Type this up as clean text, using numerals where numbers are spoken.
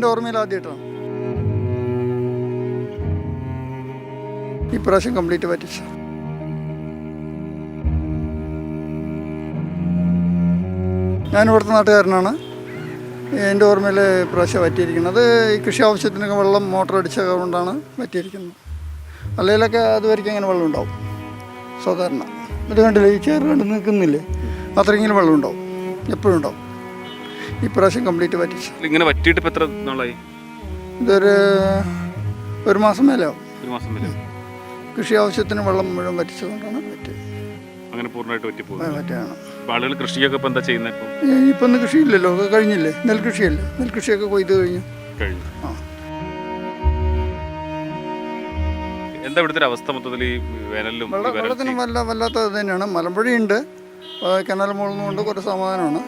എൻ്റെ ഓർമ്മയിൽ ആദ്യമായിട്ടാണ് ഇപ്രാവശ്യം കംപ്ലീറ്റ് പറ്റിച്ചു. ഞാൻ ഇവിടുത്തെ നാട്ടുകാരനാണ്. എൻ്റെ ഓർമ്മയിൽ ഇപ്രാവശ്യം പറ്റിയിരിക്കുന്നത് ഈ കൃഷി ആവശ്യത്തിനൊക്കെ വെള്ളം മോട്ടർ അടിച്ച കൊണ്ടാണ് പറ്റിയിരിക്കുന്നത്. അല്ലെങ്കിലൊക്കെ അതുവരെയ്ക്കും അങ്ങനെ വെള്ളം ഉണ്ടാവും സാധാരണ. ഇത് കണ്ടില്ലേ, ഈ ചേർ കണ്ട് നിൽക്കുന്നില്ലേ, അത്രയെങ്കിലും വെള്ളം ഉണ്ടാവും, എപ്പോഴും ഉണ്ടാവും. ഇപ്രാവശ്യം കംപ്ലീറ്റ് പറ്റിച്ചു. ഇങ്ങനെ പറ്റിയിട്ട് എത്ര നാളായി? ഒരു മാസം മേലാവും. ഒരു മാസം മേലെ. കൃഷി ആവശ്യത്തിന് വെള്ളം മുഴുവൻ പറ്റിച്ചതുകൊണ്ടാണ് പറ്റിയത്. അങ്ങനെ പൂർണ്ണമായിട്ട് പറ്റിയാണ്. ആളുകൾ കൃഷിയൊക്കെ ഇപ്പം എന്താ ചെയ്യുന്നത്? ഇപ്പം ഒന്നും കൃഷിയില്ലല്ലോ, ഒക്കെ കഴിഞ്ഞില്ലേ, നെൽകൃഷിയല്ലേ, നെൽകൃഷിയൊക്കെ കൊയ്ത് കഴിഞ്ഞു. എന്താ ഇവിടുത്തെ അവസ്ഥ മൊത്തത്തിൽ ഈ വേനലിലും? വെള്ളത്തിനും വല്ലാത്ത ഇത് തന്നെയാണ്. മലമ്പുഴയുണ്ട്, കനാൽ മുകളുന്നുകൊണ്ട് കുറേ സമാധാനമാണ്.